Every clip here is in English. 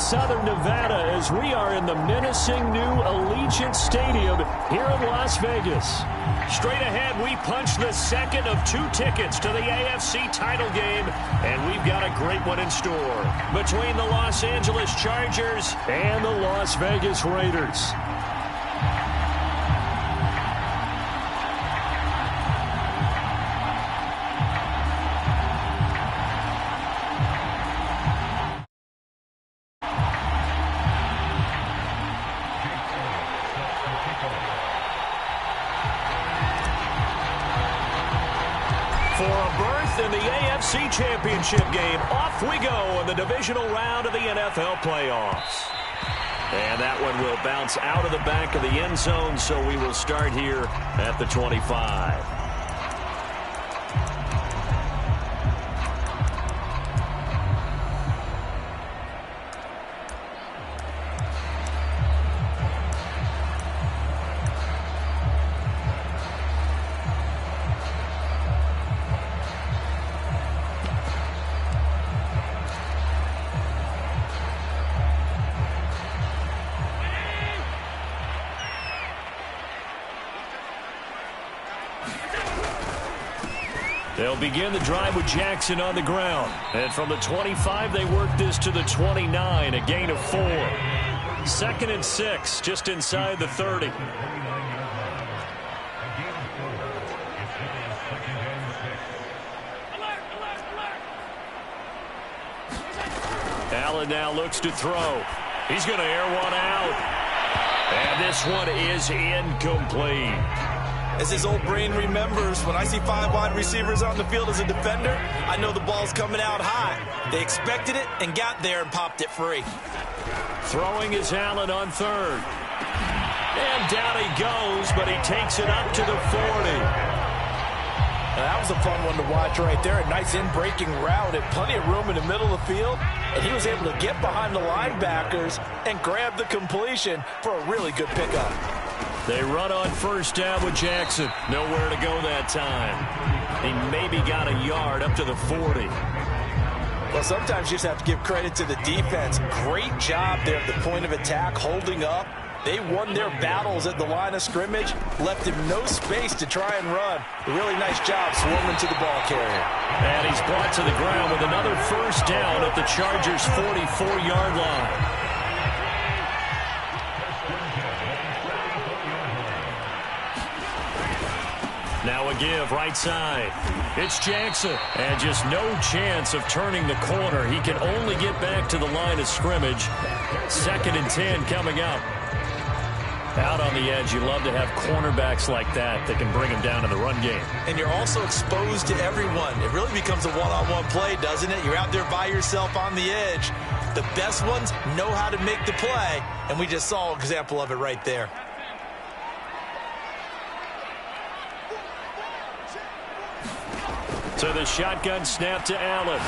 Southern Nevada as we are in the menacing new Allegiant Stadium here in Las Vegas. Straight ahead, we punch the second of 2 tickets to the AFC title game, and we've got a great one in store between the Los Angeles Chargers and the Las Vegas Raiders. For a berth in the AFC Championship game, off we go in the divisional round of the NFL playoffs. And that one will bounce out of the back of the end zone, so we will start here at the 25. They'll begin the drive with Jackson on the ground. And from the 25, they work this to the 29, a gain of 4. 2nd and 6, just inside the 30. Allen now looks to throw. He's going to air one out. And this one is incomplete. As his old brain remembers, when I see 5 wide receivers on the field as a defender, I know the ball's coming out high. They expected it and got there and popped it free. Throwing is Allen on 3rd. And down he goes, but he takes it up to the 40. That was a fun one to watch right there. A nice in-breaking route and plenty of room in the middle of the field. And he was able to get behind the linebackers and grab the completion for a really good pickup. They run on 1st down with Jackson. Nowhere to go that time. He maybe got a yard up to the 40. Well, sometimes you just have to give credit to the defense. Great job there at the point of attack, holding up. They won their battles at the line of scrimmage, left him no space to try and run. A really nice job swarming to the ball carrier. And he's brought to the ground with another 1st down at the Chargers' 44-yard line. Now a give right side. It's Jackson. And just no chance of turning the corner. He can only get back to the line of scrimmage. 2nd and 10 coming up. Out on the edge, you love to have cornerbacks like that can bring him down in the run game. And you're also exposed to everyone. It really becomes a one-on-one play, doesn't it? You're out there by yourself on the edge. The best ones know how to make the play, and we just saw an example of it right there. So the shotgun snap to Allen.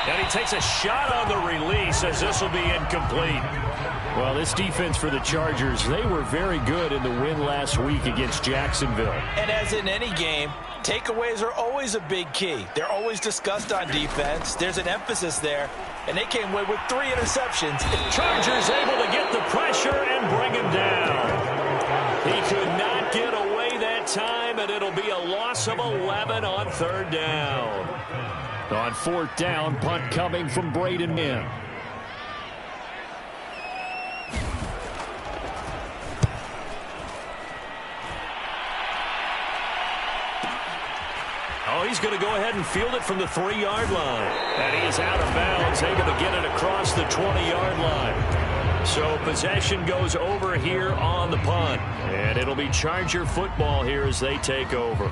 And he takes a shot on the release as this will be incomplete. Well, this defense for the Chargers, they were very good in the win last week against Jacksonville. And as in any game, takeaways are always a big key. They're always discussed on defense. There's an emphasis there. And they came away with 3 interceptions. Chargers able to get the pressure and bring him down. He could not get away that time, and it'll be a loss of 11 on 3rd down. On 4th down, punt coming from Braden Minn. Oh, he's going to go ahead and field it from the 3-yard line. And he is out of bounds, able to get it across the 20-yard line. So possession goes over here on the punt. And it'll be Charger football here as they take over.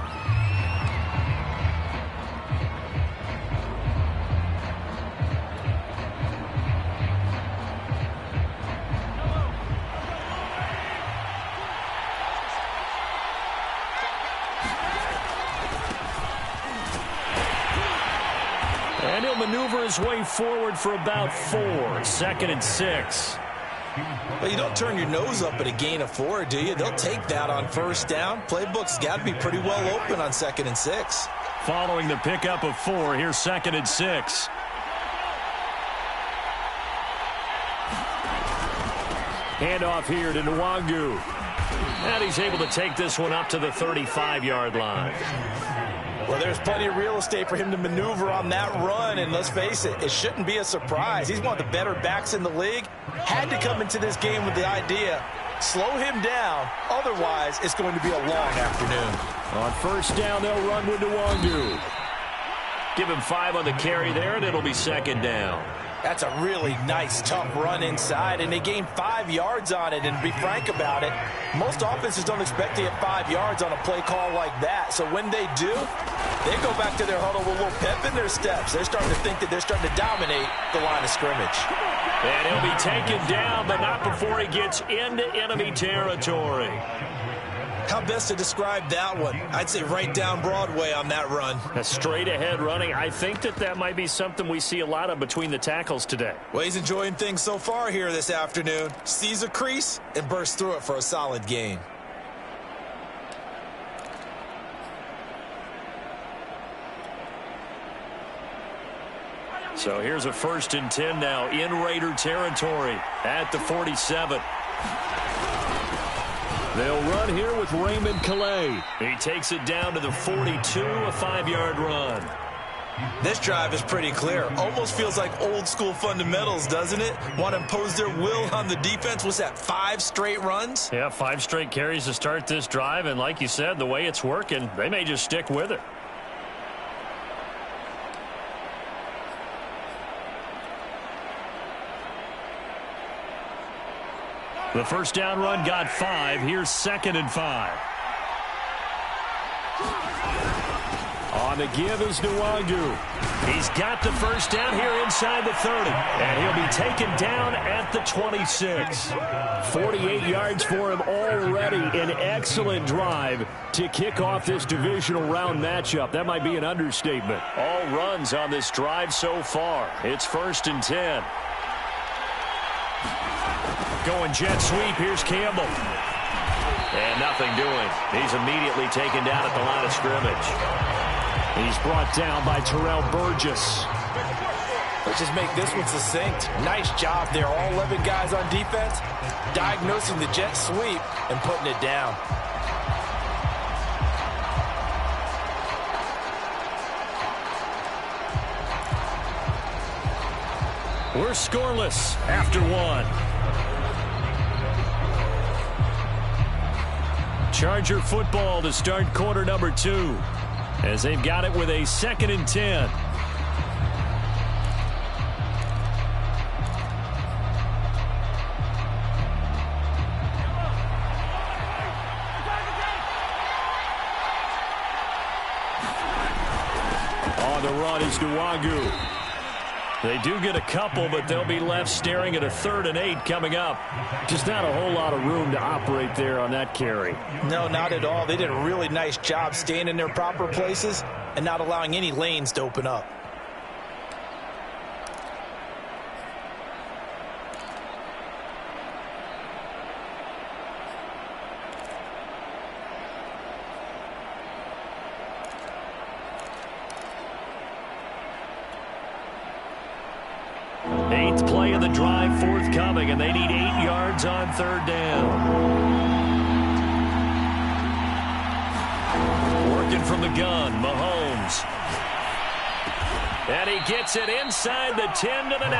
And he'll maneuver his way forward for about 4. 2nd and 6. Well, you don't turn your nose up at a gain of 4, do you? They'll take that on 1st down. Playbook's got to be pretty well open on 2nd and 6. Following the pickup of 4, here's 2nd and 6. Handoff here to Nwangu. And he's able to take this one up to the 35-yard line. Well, there's plenty of real estate for him to maneuver on that run, and let's face it, it shouldn't be a surprise. He's one of the better backs in the league. Had to come into this game with the idea, slow him down, otherwise it's going to be a long afternoon. On first down, they'll run with Nwangu. Give him 5 on the carry there, and it'll be second down. That's a really nice, tough run inside, and they gained 5 yards on it. And to be frank about it, most offenses don't expect to get 5 yards on a play call like that. So when they do, they go back to their huddle with a little pep in their steps. They're starting to think that they're starting to dominate the line of scrimmage. And he'll be taken down, but not before he gets into enemy territory. How best to describe that one? I'd say right down Broadway on that run. A straight-ahead running. I think that might be something we see a lot of between the tackles today. Well, he's enjoying things so far here this afternoon. Sees a crease and bursts through it for a solid gain. So here's a 1st and 10 now in Raider territory at the 47. They'll run here with Raymond Calais. He takes it down to the 42, a 5-yard run. This drive is pretty clear. Almost feels like old school fundamentals, doesn't it? Want to impose their will on the defense. Was that 5 straight runs? Yeah, 5 straight carries to start this drive. And like you said, the way it's working, they may just stick with it. The first down run got 5. Here's 2nd and 5. On the give is Nwangu. He's got the first down here inside the 30. And he'll be taken down at the 26. 48 yards for him already. An excellent drive to kick off this divisional round matchup. That might be an understatement. All runs on this drive so far. It's 1st and 10. Going jet sweep. Here's Campbell. And nothing doing. He's immediately taken down at the line of scrimmage. He's brought down by Terrell Burgess. Let's just make this one succinct. Nice job there. All 11 guys on defense diagnosing the jet sweep and putting it down. We're scoreless after 1. Charger football to start quarter number 2 as they've got it with a 2nd and 10. On the run is Nwangu. They do get a couple, but they'll be left staring at a 3rd and 8 coming up. Just not a whole lot of room to operate there on that carry. No, not at all. They did a really nice job staying in their proper places and not allowing any lanes to open up. Eighth play of the drive forthcoming, and they need 8 yards on 3rd down. Working from the gun, Mahomes. And he gets it inside the 10 to the 9.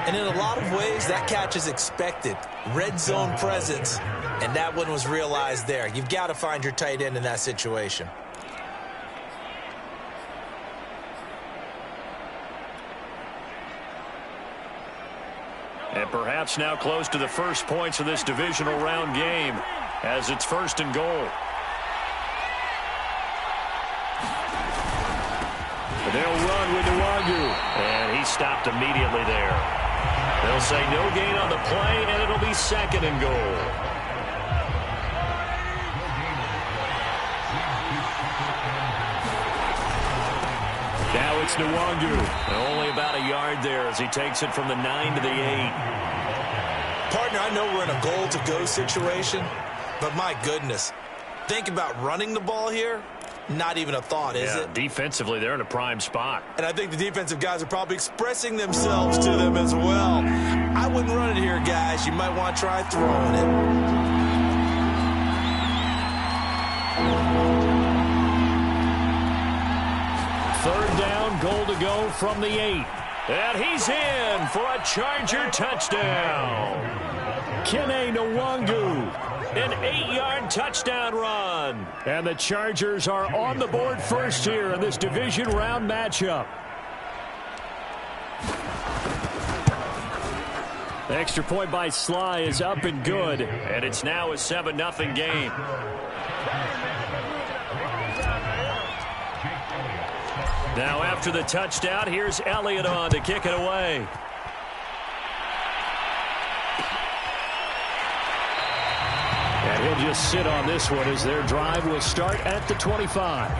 And in a lot of ways, that catch is expected. Red zone presence, and that one was realized there. You've got to find your tight end in that situation. And perhaps now close to the first points of this divisional round game as it's 1st and goal. They'll run with Nwangu. And he stopped immediately there. They'll say no gain on the play, and it'll be 2nd and goal. Now it's Nwangu. Only about a yard there as he takes it from the 9 to the 8. Partner, I know we're in a goal-to-go situation, but my goodness, think about running the ball here. Not even a thought, is it? Defensively, they're in a prime spot. And I think the defensive guys are probably expressing themselves to them as well. I wouldn't run it here, guys. You might want to try throwing it. Third down, goal to go from the 8. And he's in for a Charger touchdown. Kene Nwangu, an 8-yard touchdown run. And the Chargers are on the board first here in this division round matchup. The extra point by Sly is up and good, and it's now a 7-0 game. Now after the touchdown, here's Elliott on to kick it away. And he'll just sit on this one as their drive will start at the 25.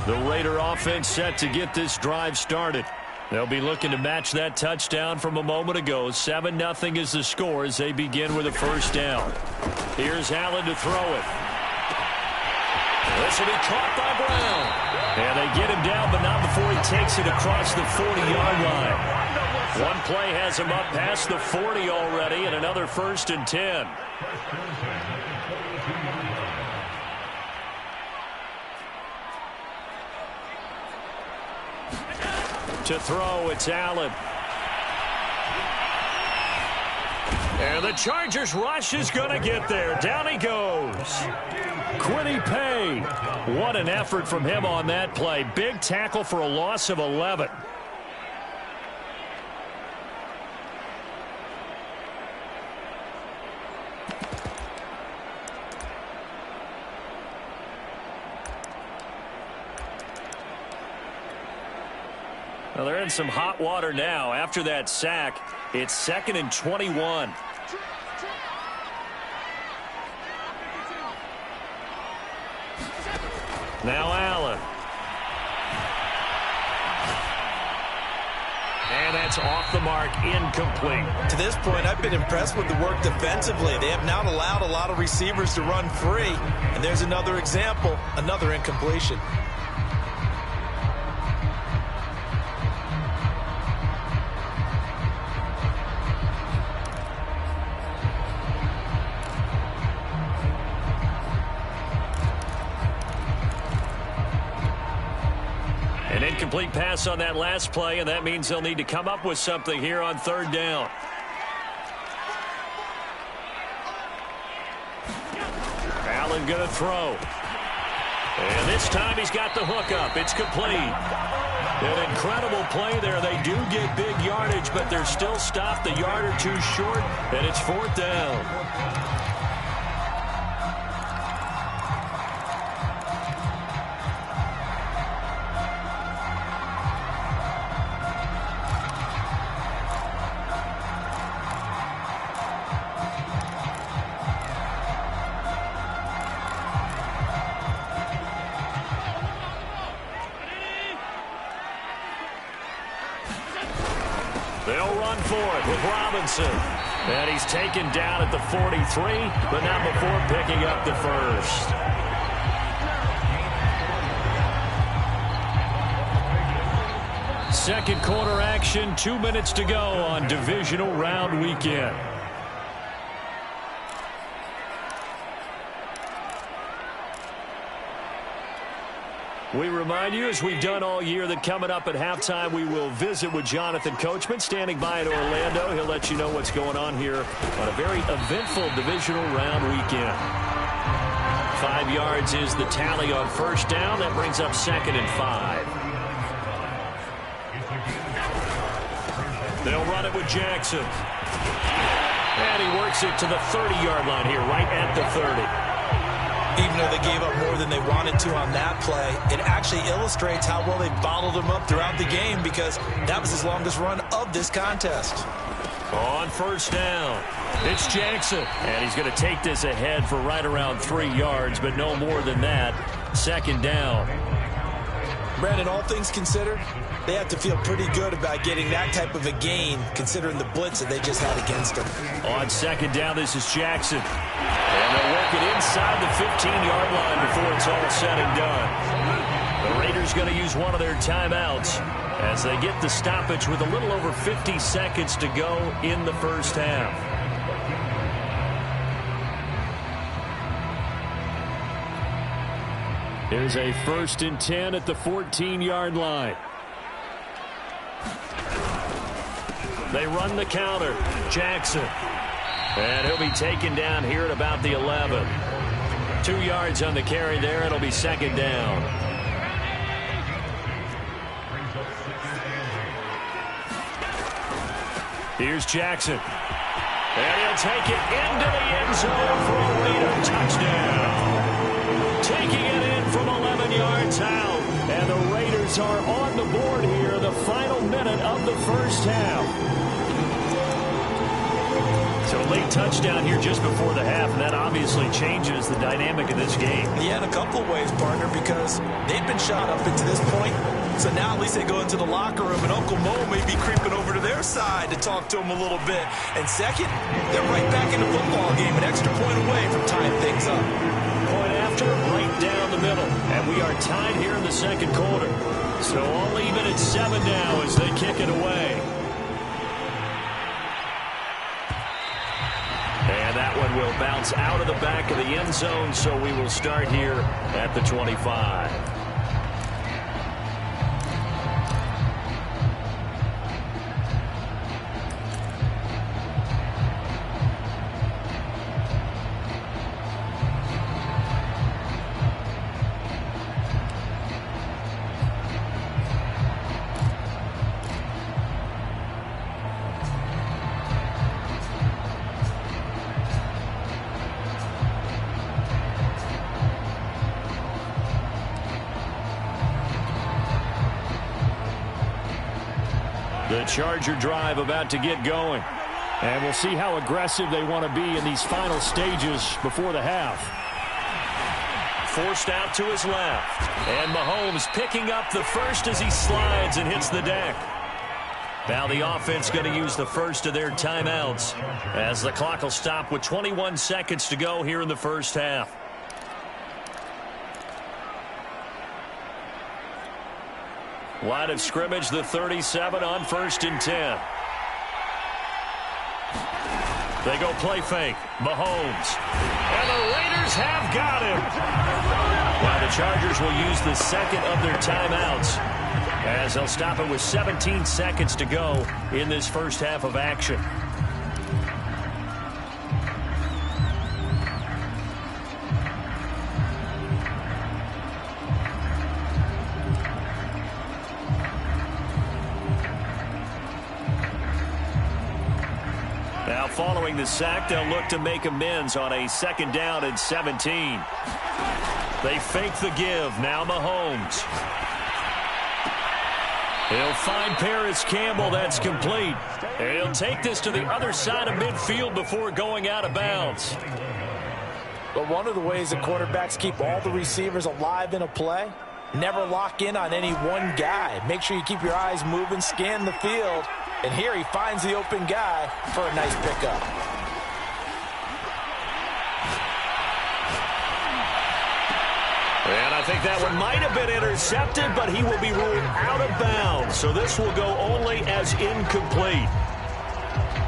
The Raider offense set to get this drive started. They'll be looking to match that touchdown from a moment ago. 7-0 is the score as they begin with a first down. Here's Allen to throw it. This will be caught by Brown. And they get him down, but not before he takes it across the 40-yard line. One play has him up past the 40 already, and another 1st and 10. To throw, it's Allen. And the Chargers rush is going to get there. Down he goes. Kwity Paye. What an effort from him on that play. Big tackle for a loss of 11. Well, they're in some hot water now. After that sack, it's 2nd and 21. Now Allen. And that's off the mark, incomplete. To this point, I've been impressed with the work defensively. They have not allowed a lot of receivers to run free. And there's another example, another incompletion. An incomplete pass on that last play, and that means they'll need to come up with something here on 3rd down. Allen going to throw. And this time he's got the hook up. It's complete. An incredible play there. They do get big yardage, but they're still stopped a yard or two short, and it's 4th down. They'll run for it with Robinson. And he's taken down at the 43, but not before picking up the first. Second quarter action, 2 minutes to go on divisional round weekend. We remind you, as we've done all year, that coming up at halftime, we will visit with Jonathan Coachman, standing by in Orlando. He'll let you know what's going on here on a very eventful divisional round weekend. 5 yards is the tally on first down. That brings up 2nd and 5. They'll run it with Jackson. And he works it to the 30-yard line here, right at the 30. Even though they gave up more than they wanted to on that play, it actually illustrates how well they bottled them up throughout the game, because that was his longest run of this contest. On first down, it's Jackson. And he's going to take this ahead for right around 3 yards, but no more than that. 2nd down. Brandon, all things considered, they have to feel pretty good about getting that type of a gain, considering the blitz that they just had against them. On second down, this is Jackson. And they'll work it inside the 15-yard line before it's all said and done. The Raiders going to use one of their timeouts as they get the stoppage with a little over 50 seconds to go in the first half. Here's a 1st and 10 at the 14-yard line. They run the counter. Jackson. And he'll be taken down here at about the 11. 2 yards on the carry there. It'll be second down. Here's Jackson. And he'll take it into the end zone for a Raider touchdown. Taking it in from 11 yards out. And the Raiders are on the board here, the final minute of the first half. So a late touchdown here just before the half, and that obviously changes the dynamic of this game. Yeah, in a couple of ways, partner, because they've been shot up into this point. So now at least they go into the locker room, and Uncle Mo may be creeping over to their side to talk to him a little bit. And second, they're right back in the football game, an extra point away from tying things up. Point after, right down the middle. And we are tied here in the second quarter. So all even at 7 now as they kick it away. And that one will bounce out of the back of the end zone, so we will start here at the 25. The Charger drive about to get going. And we'll see how aggressive they want to be in these final stages before the half. Forced out to his left. And Mahomes picking up the first as he slides and hits the deck. Now the offense going to use the first of their timeouts as the clock will stop with 21 seconds to go here in the first half. Line of scrimmage, the 37 on 1st and 10. They go play fake. Mahomes. And the Raiders have got him. Now the Chargers will use the second of their timeouts as they'll stop it with 17 seconds to go in this first half of action. Now following the sack, they'll look to make amends on a 2nd down and 17. They fake the give. Now Mahomes. He'll find Paris Campbell. That's complete. And he'll take this to the other side of midfield before going out of bounds. But one of the ways that quarterbacks keep all the receivers alive in a play, never lock in on any one guy. Make sure you keep your eyes moving, scan the field. And here he finds the open guy for a nice pickup. And I think that one might have been intercepted, but he will be ruled out of bounds. So this will go only as incomplete.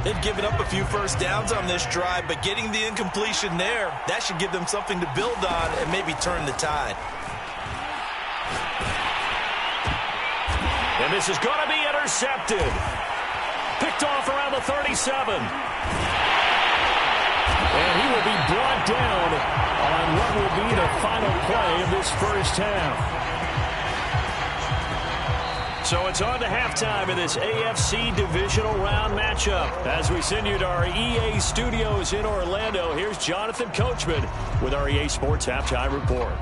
They've given up a few first downs on this drive, but getting the incompletion there, that should give them something to build on and maybe turn the tide. And this is going to be intercepted. Picked off around the 37. And he will be brought down on what will be the final play of this first half. So it's on to halftime in this AFC divisional round matchup. As we send you to our EA studios in Orlando, here's Jonathan Coachman with our EA Sports Halftime Report.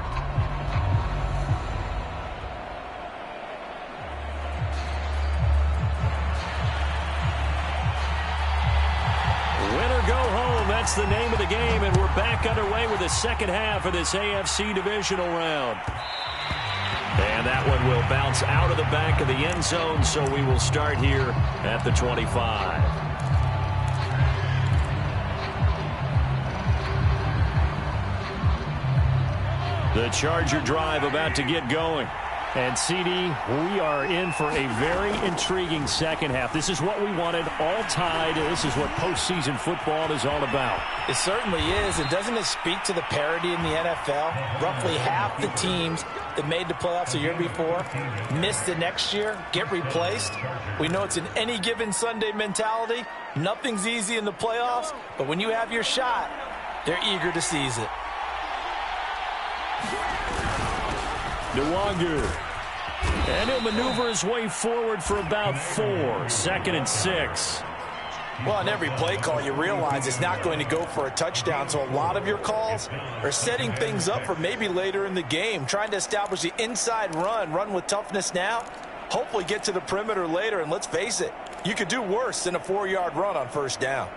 That's the name of the game, and we're back underway with the second half of this AFC divisional round. And that one will bounce out of the back of the end zone, so we will start here at the 25. The Charger drive about to get going. And, CD, we are in for a very intriguing second half. This is what we wanted, all tied. This is what postseason football is all about. It certainly is, and doesn't it speak to the parity in the NFL? Roughly half the teams that made the playoffs a year before miss the next year, get replaced. We know it's an any given Sunday mentality. Nothing's easy in the playoffs, but when you have your shot, they're eager to seize it. Nwangu. And he'll maneuver his way forward for about 4. 2nd and 6. Well, on every play call, you realize it's not going to go for a touchdown, so a lot of your calls are setting things up for maybe later in the game, trying to establish the inside run with toughness now, hopefully get to the perimeter later, and let's face it, you could do worse than a 4-yard run on first down.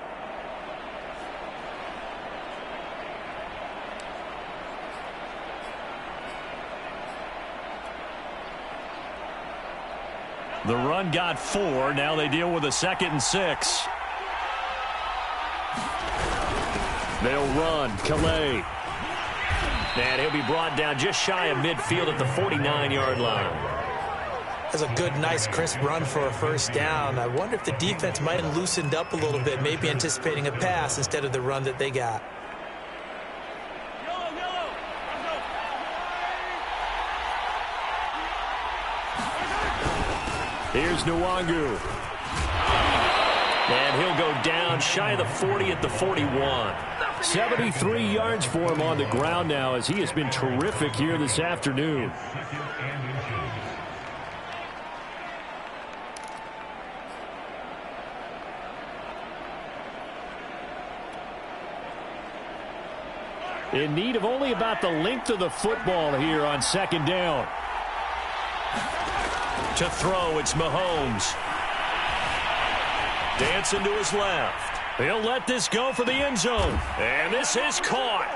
The run got 4. Now they deal with a 2nd and 6. They'll run. Calais. And he'll be brought down just shy of midfield at the 49-yard line. That's a good, nice, crisp run for a first down. I wonder if the defense might have loosened up a little bit, maybe anticipating a pass instead of the run that they got. Here's Nwangu. And he'll go down shy of the 40 at the 41. 73 yards for him on the ground now as he has been terrific here this afternoon. In need of only about the length of the football here on 2nd down. To throw, it's Mahomes. Dancing to his left. He'll let this go for the end zone. And this is caught.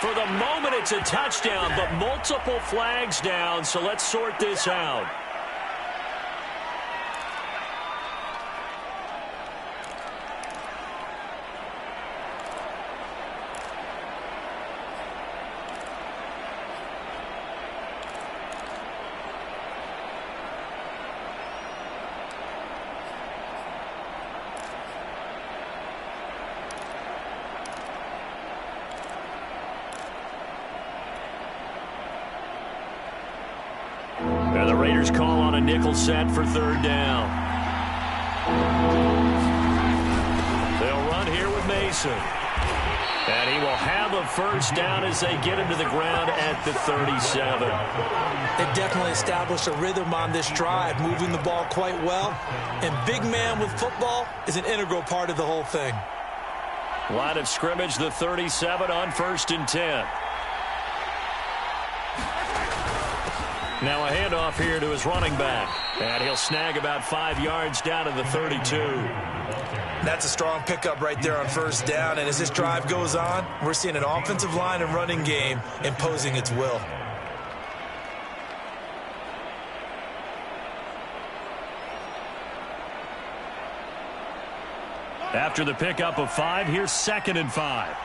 For the moment, it's a touchdown, but multiple flags down, so let's sort this out. And the Raiders call on a nickel set for 3rd down. They'll run here with Mason. And he will have a first down as they get him to the ground at the 37. They've definitely established a rhythm on this drive, moving the ball quite well. And big man with football is an integral part of the whole thing. Line of scrimmage, the 37 on 1st and 10. Now a handoff here to his running back. And he'll snag about 5 yards down to the 32. That's a strong pickup right there on first down. And as this drive goes on, we're seeing an offensive line and running game imposing its will. After the pickup of 5, here's 2nd and 5.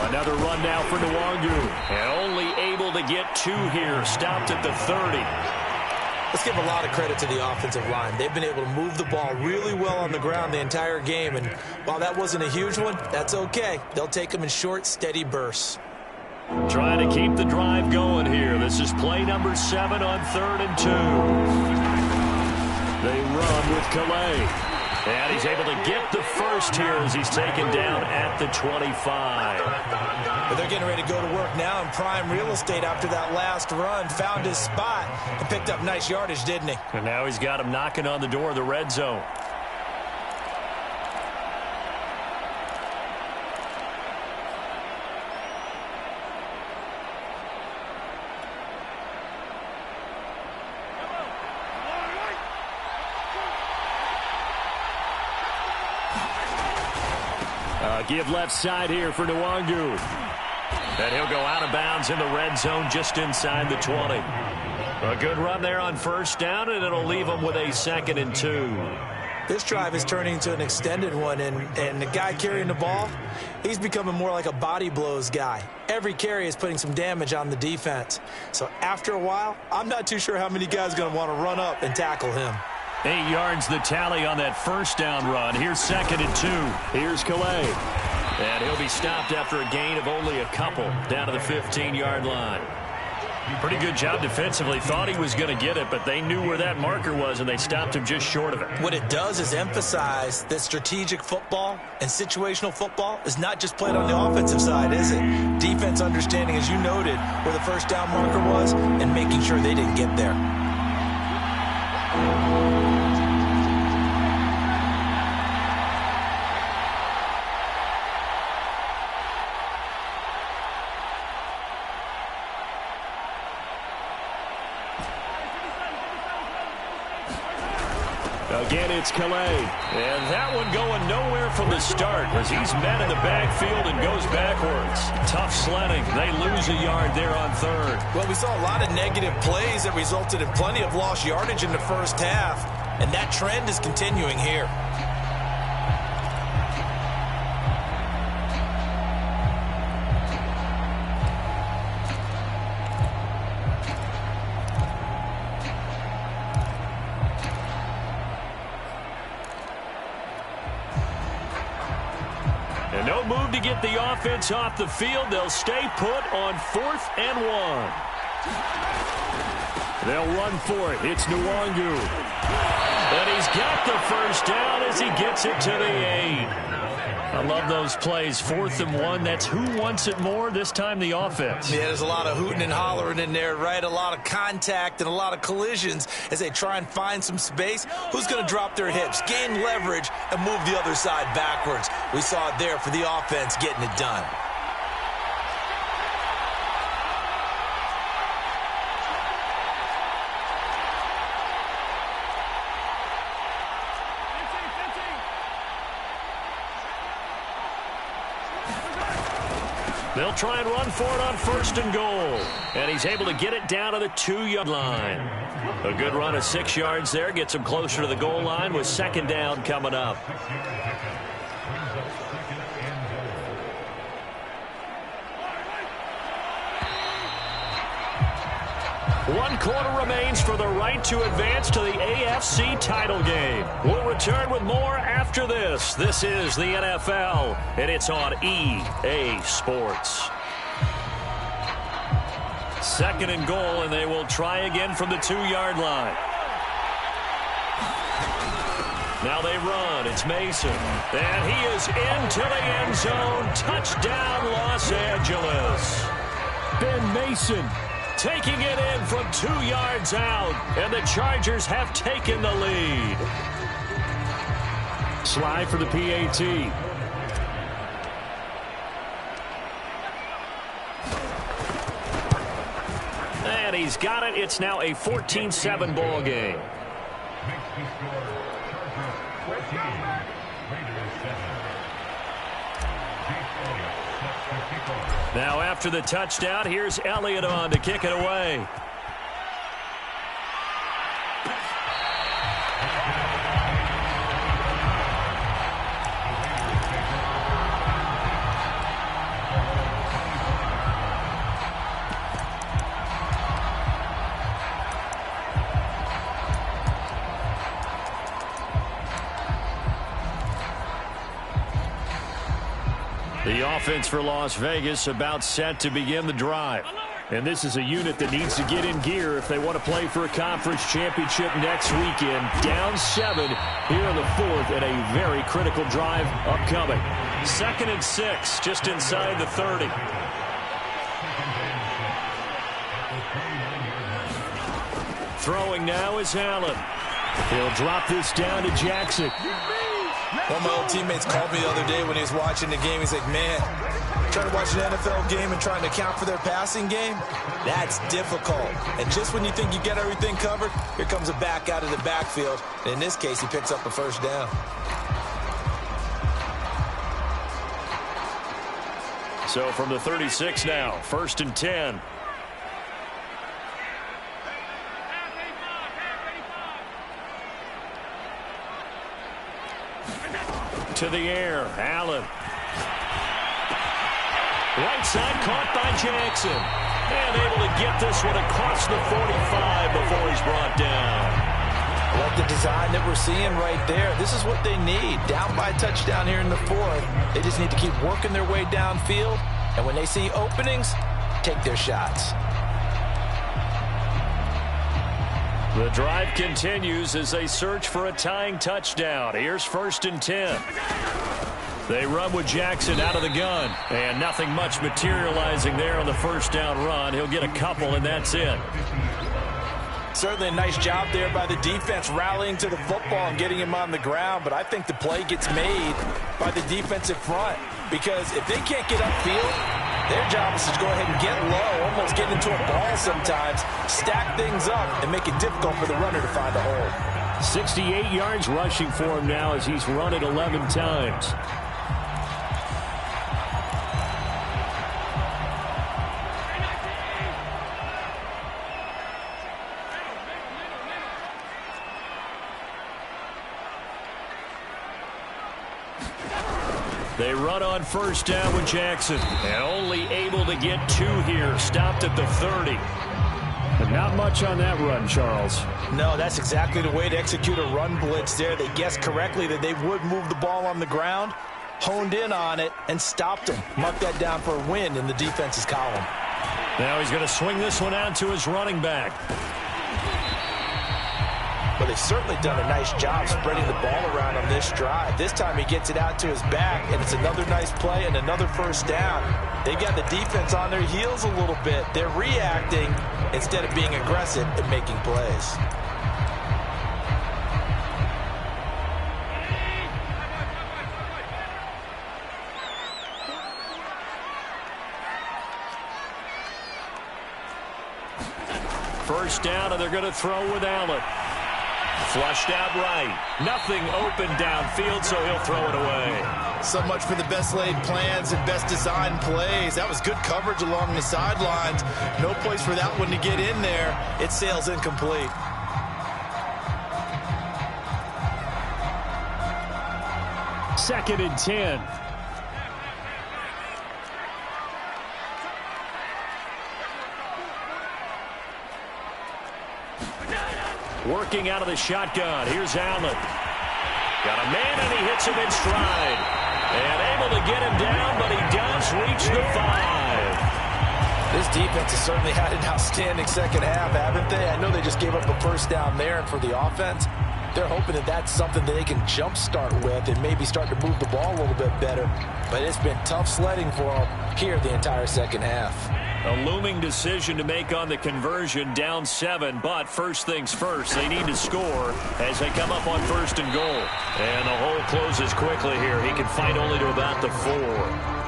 Another run now for Nwangu. And only able to get 2 here. Stopped at the 30. Let's give a lot of credit to the offensive line. They've been able to move the ball really well on the ground the entire game. And while that wasn't a huge one, that's okay. They'll take them in short, steady bursts. Trying to keep the drive going here. This is play number 7 on 3rd and 2. They run with Calais. And he's able to get the first here as he's taken down at the 25. But they're getting ready to go to work now in prime real estate after that last run. Found his spot and picked up nice yardage, didn't he? And now he's got him knocking on the door of the red zone. Give left side here for Nwangu. And he'll go out of bounds in the red zone just inside the 20. A good run there on first down, and it'll leave them with a 2nd and 2. This drive is turning into an extended one, and the guy carrying the ball, he's becoming more like a body blows guy. Every carry is putting some damage on the defense. So after a while, I'm not too sure how many guys are going to want to run up and tackle him. 8 yards the tally on that first down run. Here's 2nd and 2. Here's Calais. And he'll be stopped after a gain of only a couple down to the 15-yard line. Pretty good job defensively. Thought he was going to get it, but they knew where that marker was, and they stopped him just short of it. What it does is emphasize that strategic football and situational football is not just played on the offensive side, is it? Defense understanding, as you noted, where the first down marker was and making sure they didn't get there. Again, it's Calais. And that one going nowhere from the start as he's met in the backfield and goes backwards. Tough sledding. They lose a yard there on 3rd. Well, we saw a lot of negative plays that resulted in plenty of lost yardage in the first half, and that trend is continuing here. And no move to get the offense off the field. They'll stay put on 4th and 1. They'll run for it. It's Nwangu. And he's got the first down as he gets it to the 8. I love those plays. 4th and 1. That's who wants it more. This time the offense. Yeah, there's a lot of hooting and hollering in there, right? A lot of contact and a lot of collisions as they try and find some space. Who's going to drop their hips, gain leverage, and move the other side backwards? We saw it there for the offense getting it done. They'll try and run for it on 1st and goal. And he's able to get it down to the 2-yard line. A good run of 6 yards there. Gets him closer to the goal line with 2nd down coming up. One quarter remains for the right to advance to the AFC title game. We'll return with more after this. This is the NFL, and it's on EA Sports. 2nd and goal, and they will try again from the 2-yard line. Now they run. It's Mason. And he is into the end zone. Touchdown, Los Angeles. Ben Mason taking it in from 2 yards out, and the Chargers have taken the lead. Slide for the PAT. And he's got it. It's now a 14-7 ball game. Now after the touchdown, here's Elliott on to kick it away. The offense for Las Vegas about set to begin the drive. And this is a unit that needs to get in gear if they want to play for a conference championship next weekend. Down 7 here in the 4th, and a very critical drive upcoming. 2nd and 6, just inside the 30. Throwing now is Allen. He'll drop this down to Jackson. One of my old teammates called me the other day when he was watching the game. He's like, man, trying to watch an NFL game and trying to account for their passing game, that's difficult. And just when you think you get everything covered, here comes a back out of the backfield. And in this case, he picks up a first down. So from the 36 now, 1st and 10. To the air, Allen. Right side caught by Jackson. And able to get this one across the 45 before he's brought down. I like the design that we're seeing right there. This is what they need. Down by a touchdown here in the 4th. They just need to keep working their way downfield. And when they see openings, take their shots. The drive continues as they search for a tying touchdown. Here's 1st and 10. They run with Jackson out of the gun. And nothing much materializing there on the 1st down run. He'll get a couple, and that's it. Certainly a nice job there by the defense rallying to the football and getting him on the ground. But I think the play gets made by the defensive front. Because if they can't get upfield, their job is to go ahead and get low, almost get into a ball sometimes, stack things up, and make it difficult for the runner to find a hole. 68 yards rushing for him now as he's run it 11 times. They run on 1st down with Jackson. And only able to get 2 here. Stopped at the 30. But not much on that run, Charles. No, that's exactly the way to execute a run blitz there. They guessed correctly that they would move the ball on the ground, honed in on it, and stopped them. Mark that down for a win in the defense's column. Now he's going to swing this one out to his running back. But they've certainly done a nice job spreading the ball around on this drive. This time he gets it out to his back, and it's another nice play and another 1st down. They've got the defense on their heels a little bit. They're reacting instead of being aggressive and making plays. First down, and they're going to throw with Allen. Flushed out right. Nothing open downfield, so he'll throw it away. So much for the best laid plans and best designed plays. That was good coverage along the sidelines. No place for that one to get in there. It sails incomplete. Second and 10. Working out of the shotgun. Here's Allen. Got a man, and he hits him in stride. And able to get him down, but he does reach the 5. This defense has certainly had an outstanding second half, haven't they? I know they just gave up a 1st down there, and for the offense, they're hoping that that's something that they can jumpstart with and maybe start to move the ball a little bit better. But it's been tough sledding for them here the entire second half. A looming decision to make on the conversion, down 7, but first things first, they need to score as they come up on 1st and goal. And the hole closes quickly here. He can fight only to about the 4.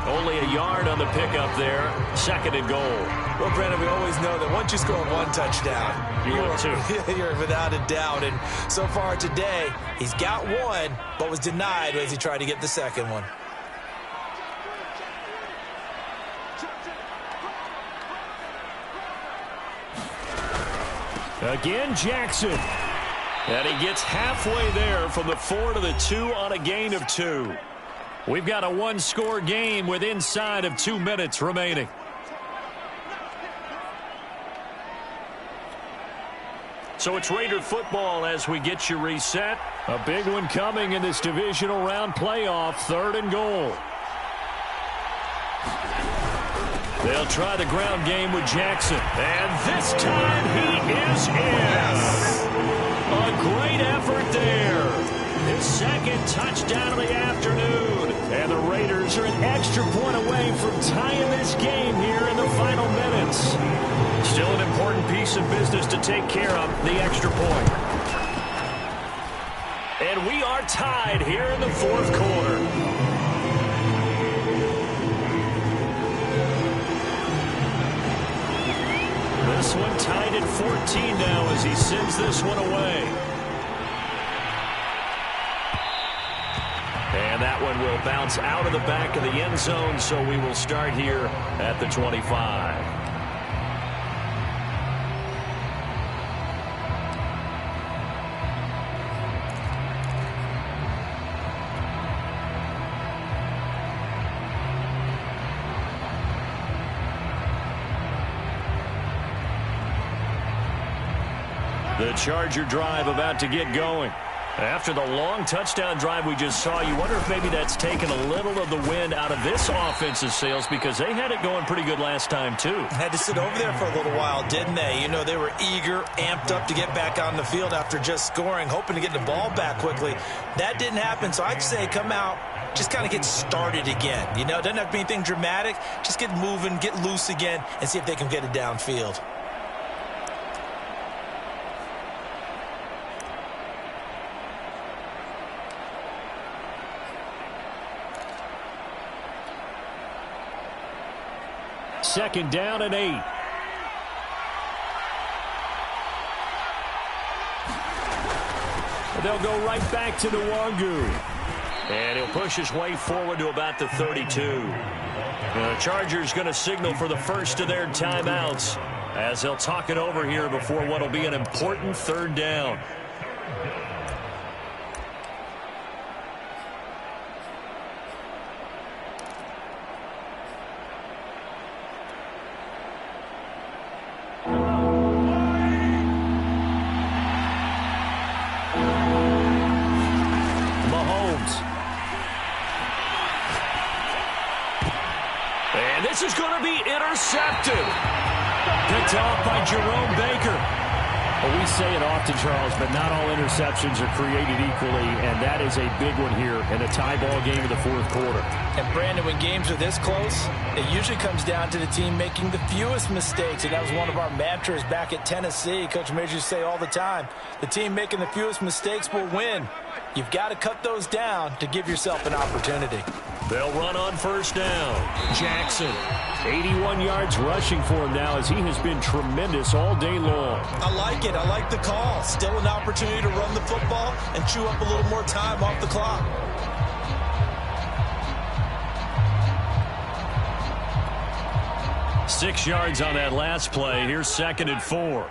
Only a yard on the pickup there, 2nd and goal. Well, Brandon, we always know that once you score 1 touchdown, you're without a doubt. And so far today, he's got 1, but was denied as he tried to get the 2nd one. Again, Jackson. And he gets halfway there from the 4 to the 2 on a gain of 2. We've got a 1-score game with inside of 2 minutes remaining. So it's Raider football as we get you reset. A big one coming in this divisional round playoff, 3rd and goal. They'll try the ground game with Jackson. And this time he is in. A great effort there. His 2nd touchdown of the afternoon. And the Raiders are an extra point away from tying this game here in the final minutes. Still an important piece of business to take care of, the extra point. And we are tied here in the 4th quarter. This one tied at 14 now as he sends this one away. And that That one will bounce out of the back of the end zone, so we will start here at the 25. The Charger drive about to get going. After the long touchdown drive we just saw, you wonder if maybe that's taken a little of the wind out of this offensive sails, because they had it going pretty good last time too. Had to sit over there for a little while, didn't they? You know, they were eager, amped up to get back on the field after just scoring, hoping to get the ball back quickly. That didn't happen, so I'd say come out, just kind of get started again. You know, it doesn't have to be anything dramatic. Just get moving, get loose again, and see if they can get it downfield. Second down and 8. They'll go right back to Nwangu. And he'll push his way forward to about the 32. The Chargers going to signal for the first of their timeouts as they'll talk it over here before what will be an important third down. This is going to be intercepted. Picked off by Jerome Baker. Well, we say it often, Charles, but not all interceptions are created equally, and that is a big one here in a tie ball game in the fourth quarter. And, Brandon, when games are this close, it usually comes down to the team making the fewest mistakes, and that was one of our mantras back at Tennessee. Coach Major used to say all the time, the team making the fewest mistakes will win. You've got to cut those down to give yourself an opportunity. They'll run on first down. Jackson, 81 yards rushing for him now as he has been tremendous all day long. I like it. I like the call. Still an opportunity to run the football and chew up a little more time off the clock. Six yards on that last play. Here's second and 4.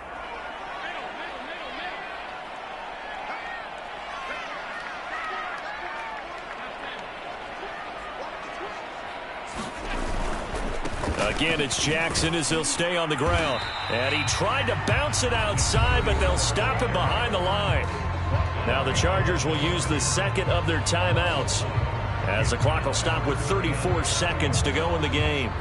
Again, it's Jackson as he'll stay on the ground. And he tried to bounce it outside, but they'll stop him behind the line. Now the Chargers will use the second of their timeouts as the clock will stop with 34 seconds to go in the game.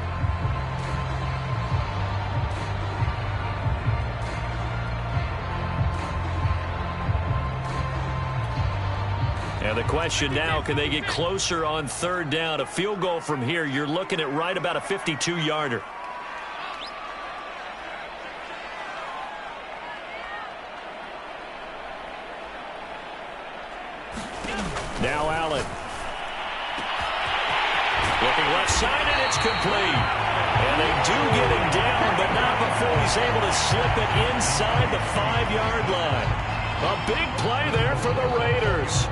And the question now, can they get closer on third down? A field goal from here, you're looking at right about a 52-yarder. Now Allen. Looking left side, and it's complete. And they do get him down, but not before he's able to slip it inside the 5-yard line. A big play there for the Raiders.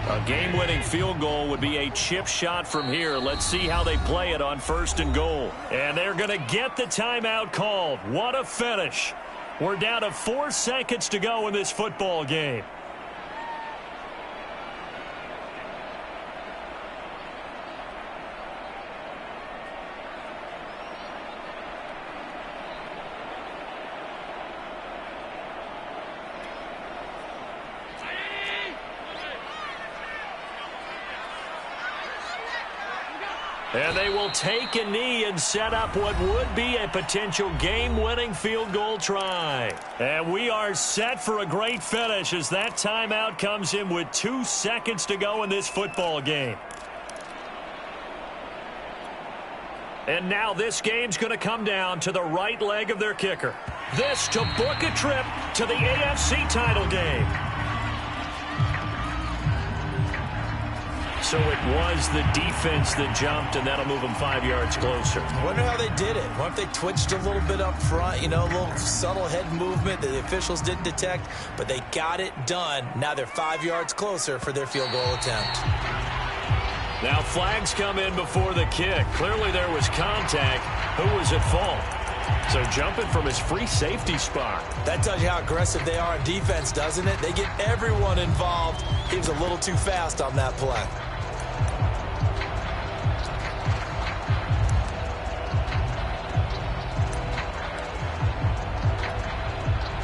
A game-winning field goal would be a chip shot from here. Let's see how they play it on first and goal. And they're going to get the timeout called. What a finish. We're down to 4 seconds to go in this football game. And they will take a knee and set up what would be a potential game-winning field goal try. And we are set for a great finish as that timeout comes in with 2 seconds to go in this football game. And now this game's going to come down to the right leg of their kicker. This to book a trip to the AFC title game. So it was the defense that jumped, and that'll move them 5 yards closer. I wonder how they did it. What if they twitched a little bit up front, a little subtle head movement that the officials didn't detect, but they got it done. Now they're 5 yards closer for their field goal attempt. Now flags come in before the kick. Clearly there was contact. Who was at fault? So jumping from his free safety spot. That tells you how aggressive they are on defense, doesn't it? They get everyone involved. He was a little too fast on that play.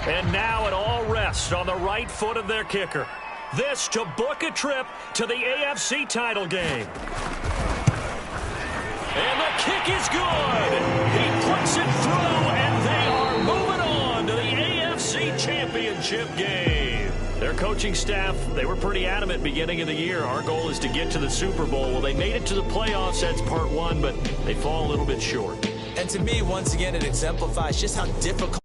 And now it all rests on the right foot of their kicker. This to book a trip to the AFC title game. And the kick is good. He puts it through, and they are moving on to the AFC Championship game. Their coaching staff, they were pretty adamant beginning of the year. Our goal is to get to the Super Bowl. Well, they made it to the playoffs. That's part one, but they fall a little bit short. And to me, once again, it exemplifies just how difficult